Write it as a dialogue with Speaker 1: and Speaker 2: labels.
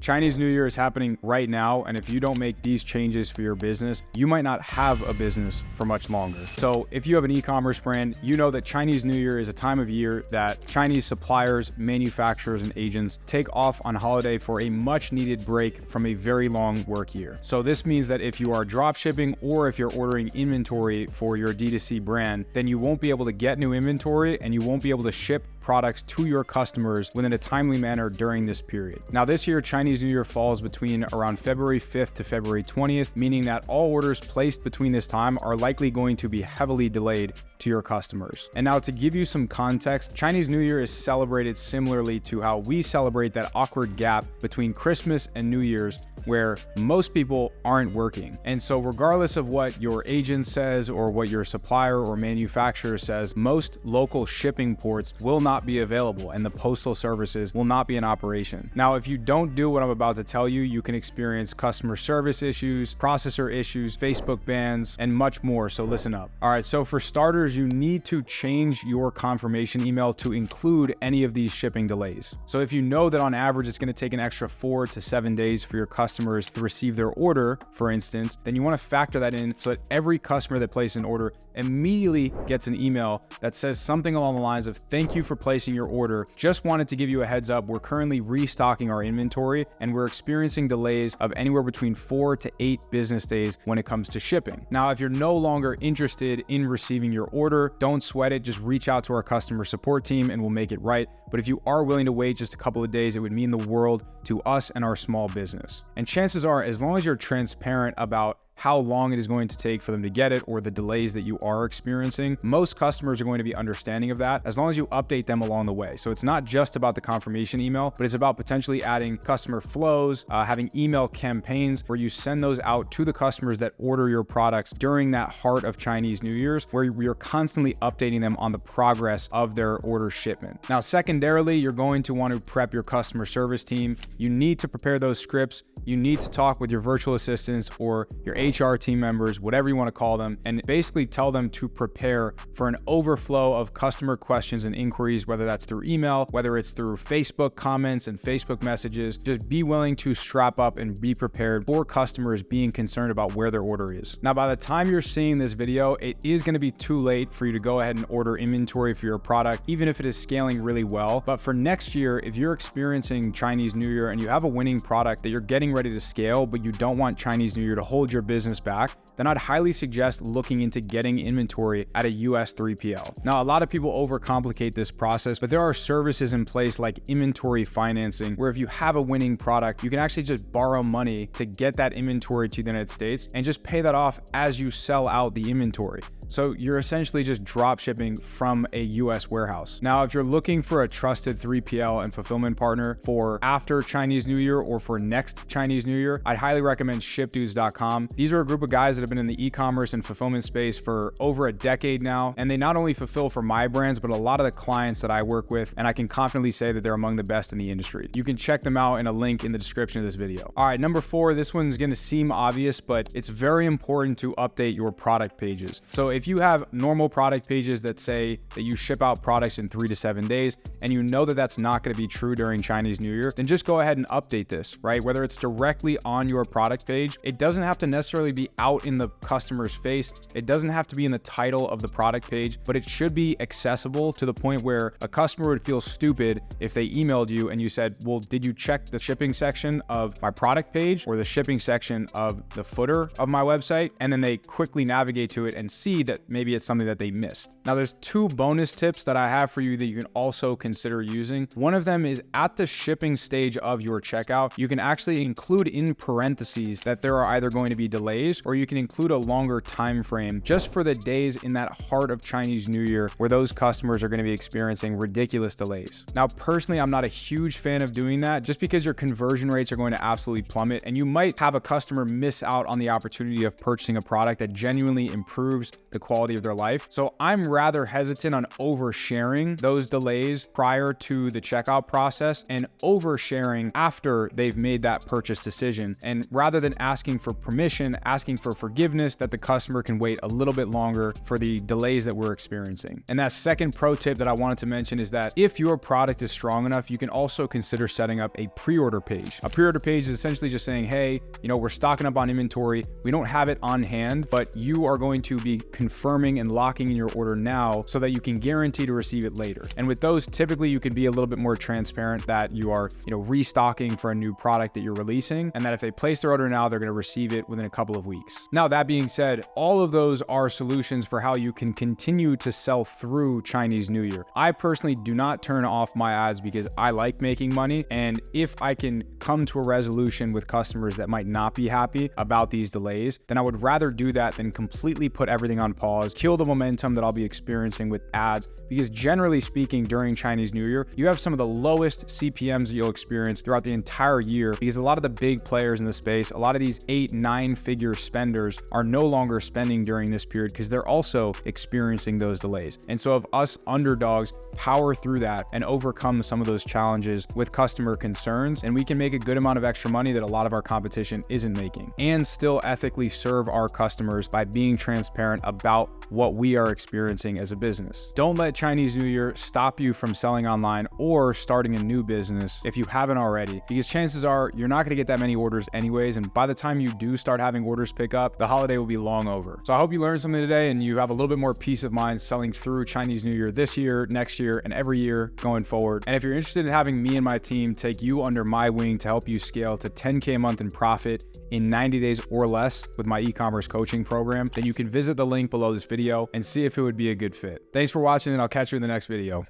Speaker 1: Chinese New Year is happening right now, and if you don't make these changes for your business, you might not have a business for much longer. So if you have an e-commerce brand, you know that Chinese New Year is a time of year that Chinese suppliers, manufacturers, and agents take off on holiday for a much needed break from a very long work year. So this means that if you are drop shipping or if you're ordering inventory for your D2C brand, then you won't be able to get new inventory and you won't be able to ship products to your customers within a timely manner during this period. Now this year, Chinese New Year falls between around February 5th to February 20th, meaning that all orders placed between this time are likely going to be heavily delayed to your customers. And now to give you some context, Chinese New Year is celebrated similarly to how we celebrate that awkward gap between Christmas and New Year's, where most people aren't working. And so regardless of what your agent says or what your supplier or manufacturer says, most local shipping ports will not be available and the postal services will not be in operation. Now, if you don't do what I'm about to tell you, you can experience customer service issues, processor issues, Facebook bans, and much more, so listen up. All right, so for starters, you need to change your confirmation email to include any of these shipping delays. So if you know that on average it's gonna take an extra 4 to 7 days for your customers to receive their order, for instance, then you wanna factor that in so that every customer that places an order immediately gets an email that says something along the lines of, "Thank you for placing your order. Just wanted to give you a heads up. We're currently restocking our inventory and we're experiencing delays of anywhere between 4 to 8 business days when it comes to shipping." Now, if you're no longer interested in receiving your order, don't sweat it. Just reach out to our customer support team and we'll make it right. But if you are willing to wait just a couple of days, it would mean the world to us and our small business. And chances are, as long as you're transparent about how long it is going to take for them to get it or the delays that you are experiencing, most customers are going to be understanding of that as long as you update them along the way. So it's not just about the confirmation email, but it's about potentially adding customer flows, having email campaigns where you send those out to the customers that order your products during that heart of Chinese New Year's, where you're constantly updating them on the progress of their order shipment. Now, secondarily, you're going to want to prep your customer service team. You need to prepare those scripts. You need to talk with your virtual assistants or your HR team members, whatever you want to call them, and basically tell them to prepare for an overflow of customer questions and inquiries, whether that's through email, whether it's through Facebook comments and Facebook messages. Just be willing to strap up and be prepared for customers being concerned about where their order is. Now, by the time you're seeing this video, it is going to be too late for you to go ahead and order inventory for your product, even if it is scaling really well. But for next year, if you're experiencing Chinese New Year and you have a winning product that you're getting ready to scale, but you don't want Chinese New Year to hold your business back, then I'd highly suggest looking into getting inventory at a US 3PL. Now, a lot of people overcomplicate this process, but there are services in place like inventory financing, where if you have a winning product, you can actually just borrow money to get that inventory to the United States and just pay that off as you sell out the inventory. So you're essentially just drop shipping from a US warehouse. Now, if you're looking for a trusted 3PL and fulfillment partner for after Chinese New Year or for next Chinese New Year, I'd highly recommend shipdudes.com. These are a group of guys that have been in the e-commerce and fulfillment space for over a decade now, and they not only fulfill for my brands, but a lot of the clients that I work with, and I can confidently say that they're among the best in the industry. You can check them out in a link in the description of this video. All right, number 4, this one's gonna seem obvious, but it's very important to update your product pages. So if you have normal product pages that say that you ship out products in 3 to 7 days, and you know that that's not gonna be true during Chinese New Year, then just go ahead and update this, right? Whether it's directly on your product page, it doesn't have to necessarily be out in the customer's face. It doesn't have to be in the title of the product page, but it should be accessible to the point where a customer would feel stupid if they emailed you and you said, "Well, did you check the shipping section of my product page or the shipping section of the footer of my website?" And then they quickly navigate to it and see that maybe it's something that they missed. Now, there's 2 bonus tips that I have for you that you can also consider using. One of them is at the shipping stage of your checkout, you can actually include in parentheses that there are either going to be delays, or you can include a longer time frame just for the days in that heart of Chinese New Year where those customers are going to be experiencing ridiculous delays. Now, personally, I'm not a huge fan of doing that just because your conversion rates are going to absolutely plummet, and you might have a customer miss out on the opportunity of purchasing a product that genuinely improves the the quality of their life. So I'm rather hesitant on oversharing those delays prior to the checkout process and oversharing after they've made that purchase decision. And rather than asking for permission, asking for forgiveness, that the customer can wait a little bit longer for the delays that we're experiencing. And that second pro tip that I wanted to mention is that if your product is strong enough, you can also consider setting up a pre-order page. A pre-order page is essentially just saying, hey, we're stocking up on inventory. We don't have it on hand, but you are going to be confirming and locking in your order now so that you can guarantee to receive it later. And with those, typically you can be a little bit more transparent that you are, restocking for a new product that you're releasing, and that if they place their order now, they're going to receive it within a couple of weeks. Now, that being said, all of those are solutions for how you can continue to sell through Chinese New Year. I personally do not turn off my ads because I like making money. And if I can come to a resolution with customers that might not be happy about these delays, then I would rather do that than completely put everything on pause, kill the momentum that I'll be experiencing with ads. Because generally speaking, during Chinese New Year, you have some of the lowest CPMs that you'll experience throughout the entire year, because a lot of the big players in the space, a lot of these 8-9 figure spenders are no longer spending during this period because they're also experiencing those delays. And so if us underdogs power through that and overcome some of those challenges with customer concerns, and we can make a good amount of extra money that a lot of our competition isn't making, and still ethically serve our customers by being transparent about what we are experiencing as a business. Don't let Chinese New Year stop you from selling online or starting a new business if you haven't already, because chances are you're not going to get that many orders anyways, and by the time you do start having orders pick up, the holiday will be long over. So I hope you learned something today and you have a little bit more peace of mind selling through Chinese New Year this year, next year, and every year going forward. And if you're interested in having me and my team take you under my wing to help you scale to 10K a month in profit in 90 days or less with my e-commerce coaching program, then you can visit the link below this video and see if it would be a good fit. Thanks for watching, and I'll catch you in the next video.